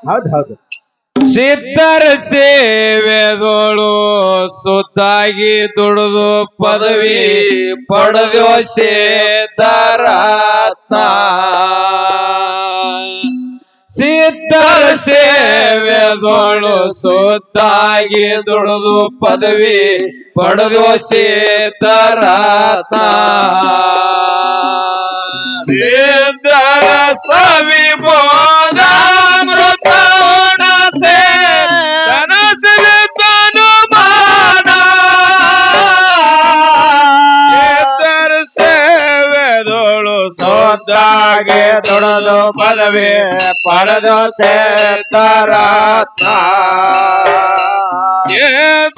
ಹೌದ್ ಹೌದು. ಸಿದ್ಧರ ಸೇವೆದೋಳು ಸುತ್ತಾಗಿ ದುಡಿದು ಪದವಿ ಪಡೆದೋ ಸಿದ್ಧರತ್ನ. ಸಿದ್ಧರ ಸೇವೆದೋಳು ಸುತ್ತಾಗಿ ದುಡಿದು ಪದವಿ ಪಡೆದೋ ಸಿದ್ಧರತ್ನ. ಸಿದ್ಧರ ಸವಿಬೋಧಾಮೃತ ಉಣತೆ ತನಸಿದೆ ತನುಮಾನ. ಸಿದ್ಧರ ಸೇವೆದೋಳು ಸೋತಾಗಿ ದುಡಿದು ಪದವಿ ಪಡೆದು ಸಿದ್ಧರತ್ನ.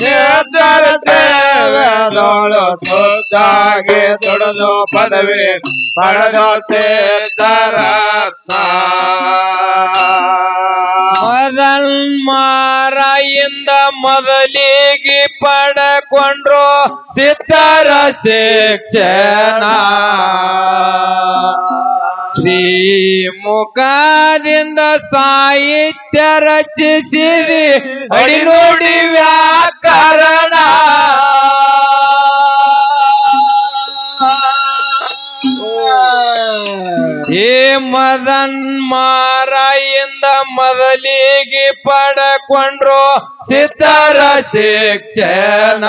ಸಿದ್ಧರ ಸೇವೆದೋಳು ಸೋತಾಗಿ ದುಡಿದು ಪದವಿ ಪಡೆದು ಸಿದ್ಧರತ್ನ. ಮದನ್ಮಾರಾಯಿಂದ ಮೊದಲಿಗೆ ಪಡಕೊಂಡ್ರು ಸಿದ್ಧರ ಶಿಕ್ಷಣ. ಶ್ರೀಮುಖದಿಂದ ಸಾಹಿತ್ಯ ರಚಿಸಿದಿ ಅಡಿನುಡಿ ವ್ಯಾಕರಣ. ಹೇ ಮದನ್ಮಾರಾಯಿಂದ ಮೊದಲಿಗೆ ಪಡಕೊಂಡ್ರು ಸಿದ್ಧರ ಶಿಕ್ಷಣ.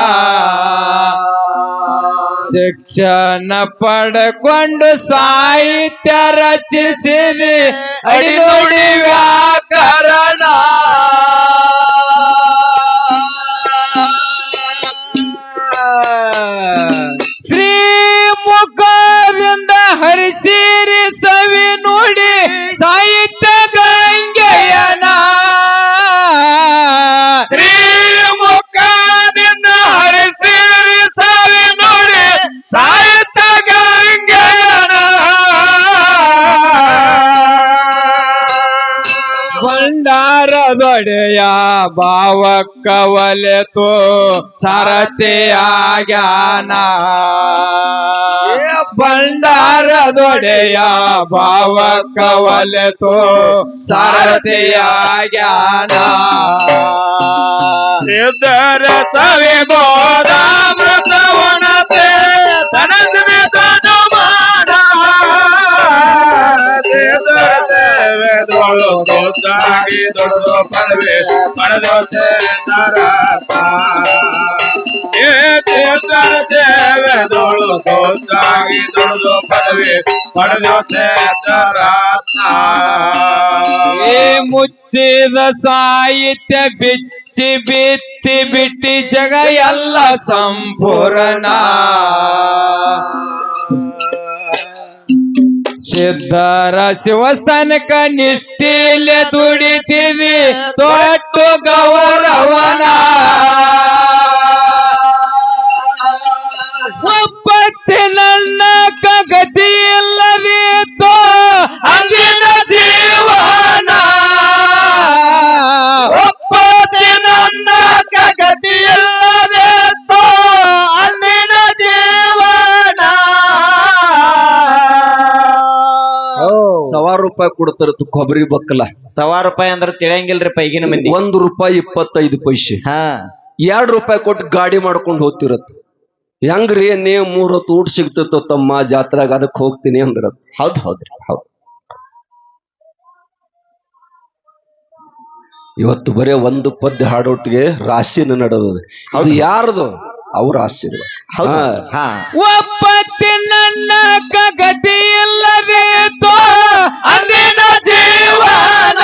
ಶಿಕ್ಷಣ ಪಡಕೊಂಡು ಸಾಹಿತ್ಯ ರಚಿಸಿದಿ ಅಡಿನುಡಿ ವ್ಯಾಕರಣ. ಶ್ರೀಮುಖದಿಂದ ಹರಿಸಿರಿ ಸವಿ ನುಡಿ ಸಾಹಿತ್ಯ ಗಂಗೆಯನ. ಶ್ರೀಮುಖದಿಂದ ಹರಿಸಿರಿ ಸವಿ ನುಡಿ ಸಾಹಿತ್ಯ ಗಂಗೆಯನ. ಭಂಡಾರದೊಡೆಯ ಭಾವಕ್ಕ ಒಲೆತು ಸಾರಥಿಯಾಗ್ಯಾನ. ಭಂಡಾರದೊಡೆಯ ಭಾವಕ್ಕ ಒಲೆತು ಸಾರಥಿಯಾಗ್ಯಾನ. ಸಿದ್ಧರ ಸವಿಬೋಧಾಮೃತ ಉಣತೆ ತನಸಿದೆ ತನುಮಾನ. ಸೇವೆದೋಳು ಸೋತಾಗಿ ದುಡಿದು ಪದವಿ ಪಡೆದು ಸಿದ್ಧರತ್ನ. ಸಿದ್ಧರ ಸೇವೆದೋಳು ಸೋತಾಗಿ ದುಡಿದು ಪದವಿ ಪಡೆದು ಸಿದ್ಧರತ್ನ. ಮುಚ್ಚಿದ ಸಾಹಿತ್ಯ ಬಿಚ್ಚಿ ಬಿತ್ತಿ ಬಿಟ್ಟಿ ಜಗ ಎಲ್ಲ ಸಂಪೂರ್ಣ. ಸಿದ್ಧರ ಶಿವಸ್ಥಾನಕ ನಿಷ್ಠಿಲೆ ದುಡಿತಿದಿ ತೊಟ್ಟು ಗೌರವನ. ಒಪ್ಪತ್ತಿ ನನ್ನ ಗತಿ ಇಲ್ಲದಿತ್ತು ಅಂದಿನ ಜೀವನ. ಒಪ್ಪತ್ತಿ ನನ್ನ ಗತಿ ಇಲ್ಲದಿತ್ತು ಅಂದಿನ ಜೀವನ. ₹1,000 ಕೊಡ್ತಾರತ್ತು ಕೊಬ್ಬರಿ ಬಕ್ಕಲ. ₹1,000 ಅಂದ್ರೆ ತಿಳಿಯಂಗಿಲ್ರಿಪ್ಪ ಈಗಿನ ಮಂದಿ. ₹1.25. ಹಾ, ₹2 ಕೊಟ್ಟು ಗಾಡಿ ಮಾಡ್ಕೊಂಡು ಹೋಗ್ತಿರತ್. ಹೆಂಗ್ರಿ ನೀವು 3 ಹೊತ್ತು ಊಟ ಸಿಗ್ತಿತ್ತು ತಮ್ಮ ಜಾತ್ರಾಗ, ಅದಕ್ಕೆ ಹೋಗ್ತೀನಿ ಅಂದ್ರ. ಹೌದ್ ಹೌದ್ರಿ, ಹೌದು. ಇವತ್ತು ಬರೇ ಒಂದು ಪದ್ಯ ಹಾಡೋಟಿಗೆ ರಾಶಿನ ನಡೆದ. ಅದು ಯಾರದು? ಅವ್ರ ಆಸ್ತಿ. ಒಪ್ಪತ್ತಿ ನನ್ನ ಗತಿ ಇಲ್ಲದಿತ್ತು ಅಂದಿನ ಜೀವನ.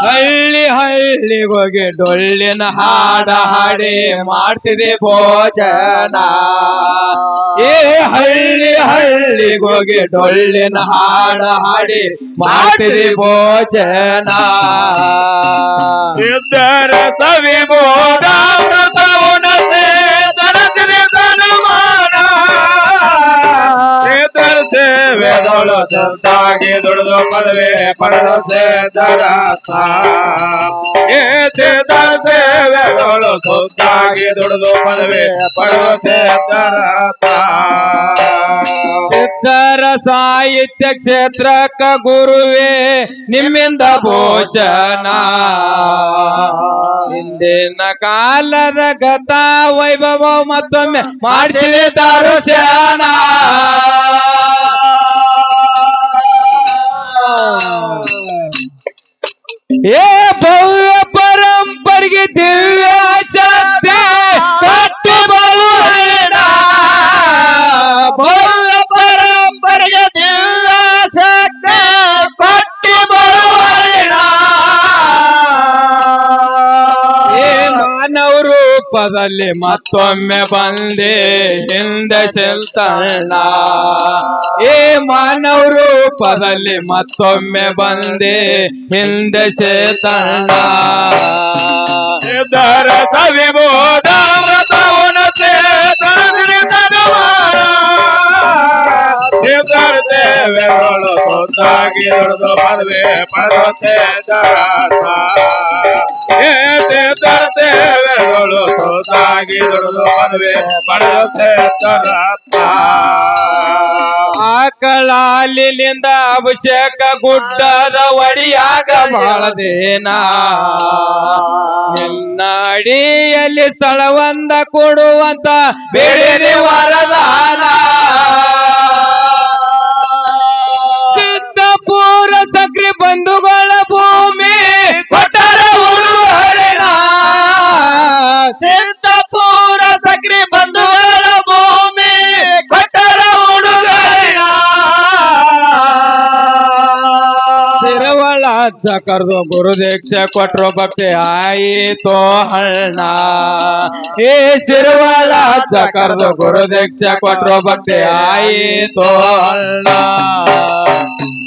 ಹಳ್ಳಿ ಹಳ್ಳಿಗೋಗಿ ಡೊಳ್ಳಿನ ಹಾಡ ಹಾಡಿ ಮಾಡ್ತಿದೆ ಭೋಜನ. ಏ ಹಳ್ಳಿ ಹಳ್ಳಿಗೋಗಿ ಡೊಳ್ಳಿನ ಹಾಡ ಹಾಡಿ ಮಾಡ್ತಿದೆ ಭೋಜನ. ಸಿದ್ಧರ ಸವಿಬೋಧಾಮೃತ ಉಣತೆ ತನಸಿದೆ ತನುಮಾನ. ಸಿದ್ಧರ ಸೇವೆ ಸೇವೆಗಳು ತುರ್ತಾಗಿ ದುಡಿದು ಪದವಿ ಪಡೆದು ಸೇದರಾತ ಏ ಸಿದ್ಧರ ಸೇವೆಗಳು ತುರ್ತಾಗಿ ದುಡಿದು ಪದವಿ ಪಡೆದು ಸೇದರಾತ ಸಿದ್ಧರ ಸಾಹಿತ್ಯ ಕ್ಷೇತ್ರಕ್ಕ ಗುರುವೇ ನಿಮ್ಮಿಂದ ಭೂಷಣ ಹಿಂದಿನ ಕಾಲದ ಗತ ವೈಭವ ಮತ್ತೊಮ್ಮೆ ಮಾಡಿಸಿದೆ ದರ್ಶನ ಏ ಭವ್ಯ ಪರಂಪರೆಗೆ ದಿವ್ಯ ಶಕ್ತಿ ಕಟ್ಟಿ ಬರುವಣ ಭವ್ಯ ಪರಂಪರೆಗೆ ದಿವ್ಯ ಶಕ್ತಿ ಕಟ್ಟಿ ಬರುವಣ ಏ ಮಾನವ ರೂಪದಲ್ಲಿ ಮತ್ತೊಮ್ಮೆ ಬಂದೆ ಹಿಂದೆ ಸೆಲ್ತಣ್ಣ ಏ ಮಾನವ ರೂಪದಲ್ಲಿ ಮತ್ತೊಮ್ಮೆ ಬಂದೆ ಹಿಂದೆ ಸೇತಣ್ಣ ಸಿದ್ಧರ ಕವಿಬೋಧ ವ್ರತವನ ಸಿದ್ಧರ ಸೇವೆಗಳು ಸೊತ್ತಾಗಿ ದುಡಿದು ಪದವಿ ಪಡೆದು ಸೇದರಾತ ಏ ಸಿದ್ಧರ ಸೇವೆಗಳು ಸೊತ್ತಾಗಿ ದುಡಿದು ಪದವಿ ಪಡೆದು ಸೇದರಾತ ಆಕಳಾಲಿನಿಂದ ಅಭಿಷೇಕ ಗುಡ್ಡದ ಒಡಿಯಾಗ ಬಾಳದೇನ ನಿನ್ನ ಅಡಿಯಲ್ಲಿ ಸ್ಥಳವಂದ ಕೊಡುವಂತ ಬೇಡಿದೆ ವರದಾನ ಸಿದ್ದಪುರ ಸಕ್ರಿ ಬಂಧುಗಳ ಭೂಮಿ ಕೊಟ್ಟರ ಉಡುಗೊರೆನ ಸಿದ್ದಪುರ ಸಕ್ರಿ ಬಂಧುಗಳ ಭೂಮಿ ಕೊಟ್ಟರ ಉಡುಗೊರೆನ ತಿರುವಳ ಕರೆದು ಗುರುದೀಕ್ಷೆ ಕೊಟ್ಟರು ಭಕ್ತಿ ಆಯಿತೋ ಹಣ್ಣ ಏ ಸಿರುವಳ ಕರೆದು ಗುರುದೀಕ್ಷೆ ಕೊಟ್ಟರು ಭಕ್ತಿ ಆಯಿತೋ ಹಣ್ಣ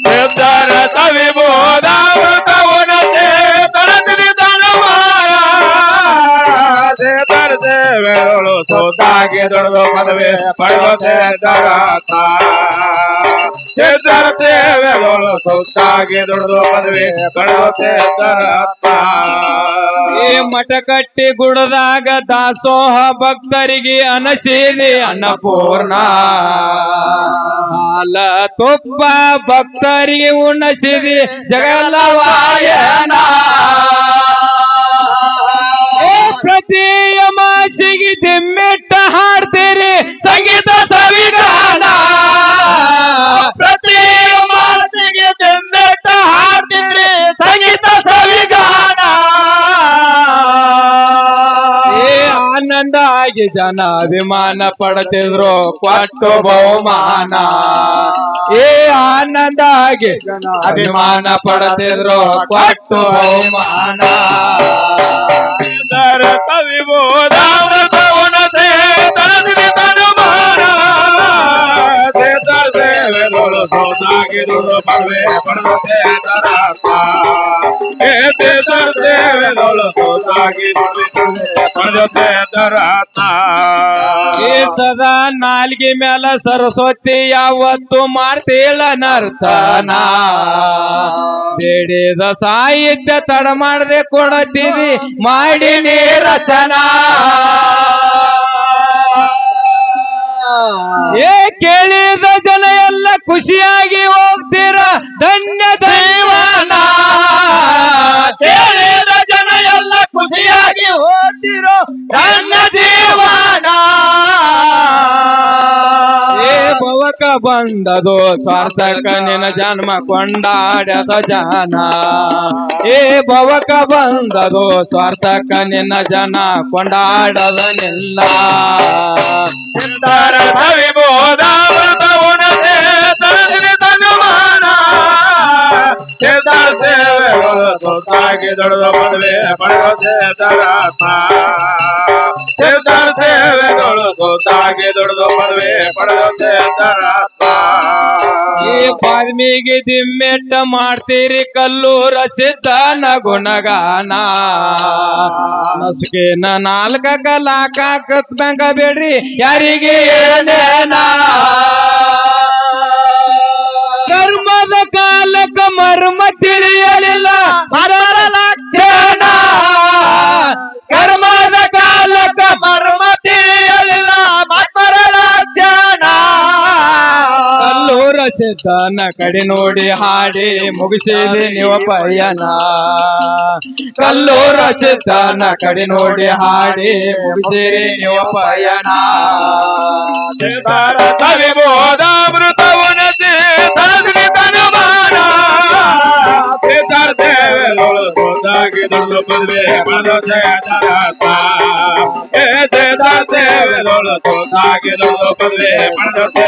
ಸಿದ್ಧರ ಸವಿಬೋಧ ವ್ರತವನ ತಳದಲ್ಲಿ ತನಮಾನ ಸಿದ್ಧರ ಸೇವೆಗಳು ಸೋತಾಗಿ ದುಡಿದು ಪದವಿ ಪಡೆದು ಸೇದರಾತ ಸಿದ್ಧರ ಸೇವೆಗಳು ಸೋತಾಗಿ ದುಡಿದು ಪದವಿ ಪಡೆದು ಸೇದರಾತ ಈ ಮಠ ಕಟ್ಟಿ ಗುಡದಾಗ ದಾಸೋಹ ಭಕ್ತರಿಗೆ ಅನಸೀದಿ ಅನ್ನಪೂರ್ಣ ಹಾಲ ತುಪ್ಪ ಭಕ್ತರಿಗೆ ಉಣಸಿದಿ ಜಗಲ್ಲವಾಯನ ಪ್ರತಿ ಅಮಾಸಿಗೆ ದಿಮ್ಮಿಟ್ಟ ಹಾಡ್ತೀರಿ ಸಂಗೀತ ಸವಿಗಾನ ಪ್ರತಿ ಅಮಾಸಿಗೆ ದಿಮ್ಮಿಟ್ಟ ಹಾಡ್ತೀರಿ ಸಂಗೀತ ಸವಿಗಾನ ಆನಂದ ಆಗಿ ಜನ ಅಭಿಮಾನ ಪಡ್ತಿದ್ರು ಕೊಟ್ಟು ಬಹುಮಾನ ಏ ಆನಂದ ಆಗಿ ಜನ ಅಭಿಮಾನ ಪಡ್ತಿದ್ರು ಕೊಟ್ಟು ಬಹುಮಾನ ಕವಿಬೋಧ ಸೇವೆಗಳು ಸೋತಾಗಿ ದುಡಿದು ಪದವಿ ಪಡೆದು ಸೇದರಾತ ಸೇವೆಗಳು ಸೋತಾಗಿ ಪಡೆದು ಸೇದರಾತ ಈ ಸದಾ ನಾಲ್ಗಿ ಮೇಲ ಸರಸ್ವತಿ ಯಾವತ್ತು ಮಾಡ್ತೀಳ ನರ್ತನ ಬೇಡಿದ ಸಾಹಿತ್ಯ ತಡ ಮಾಡದೆ ಕೊಡತೀವಿ ಮಾಡಿ ನೀ ರಚನಾ ಏ ಕೇಳಿದ ಜನ ಎಲ್ಲ ಖುಷಿಯಾಗಿ ಹೋಗ್ತೀರ ಧನ್ಯ ದೈವನ ಕೇಳಿದ ಜನ ಎಲ್ಲ ಖುಷಿಯಾಗಿ ಹೋಗ್ತಿರೋ ಧನ್ಯ ಜೀವನ ಏ ಭವಕ ಬಂದದು ಸಾರ್ಥಕ ನಿನ ಜನ್ಮ ಕೊಂಡಾಡ್ಯದ ಜನ ಏ ಭವಕ ಬಂದದು ಸಾರ್ಥಕ ನಿನ್ನ ಜನ ಕೊಂಡಾಡದ ನಿಲ್ಲ ಸಿದ್ಧರ ಸವಿಬೋಧ ವ್ರತವನ ತಳದಲ್ಲಿ ತನುಮಾನ ಸಿದ್ಧರ ಸೇವೆಗಳು ಸೊತ್ತಾಗಿ ದುಡಿದು ಪದವಿ ಪಡೆದು ಸೇದರಾತ ಸಿದ್ಧರ ಸೇವೆಗಳು ಸೊತ್ತಾಗಿ ದುಡಿದು ಪದವಿ ಪಡೆದು ಸೇದರಾತ ಈ ಬಾಲ್ಮೀಗಿ ದಿಮ್ಮೆಟ್ಟ ಮಾಡ್ತೀರಿ ಕಲ್ಲೂರ ಸಿದ್ಧನ ಗುಣಗಾನ ನಸುಕಿನ ನಾಲ್ಕ ಕಲಾಕಾಕತ್ ಬಂಗ ಬೇಡ್ರಿ ಯಾರಿಗೆ ಏನೇನ ಕರ್ಮದ ಕಾಲಕ್ಕ ಮರ್ಮ ತಿಳಿಯಲಿಲ್ಲ ಮರಳ ಲಕ್ಷಣ ಕರ್ಮದ ಕಾಲಕ್ಕ ಮರ್ಮ ತಿಳಿಯಲಿಲ್ಲ ಮರಳ ಲಕ್ಷಣ ಕಲ್ಲೂರ ಸಿದ್ಧನ ಕಡೆ ನೋಡಿ ಹಾಡಿ ಮುಗಿಸಿದೆ ನೀವು ಪಯಣ ಕಲ್ಲೂರ ಸಿದ್ಧನ ಕಡೆ ನೋಡಿ ಹಾಡಿ ಮುಗಿಸಿದೆ ನೀವು ಪಯಣ ವಿಬೋಧಾಮೃತವು ನಸಿ ತನದಿ ತನುಮಾನ ಸಿದ್ಧಾರ್ಥೇವೇಲೋಳು ಸೋದಾಗಿ ದುಡ್ಡು ಪದವಿ ಪಡೆದ ಸಿದ್ಧಾರ್ಥೇವೇಲೋಳು ಸೋದಾಗಿ ದುಡ್ಡು ಪದವಿ ಪಡೆದ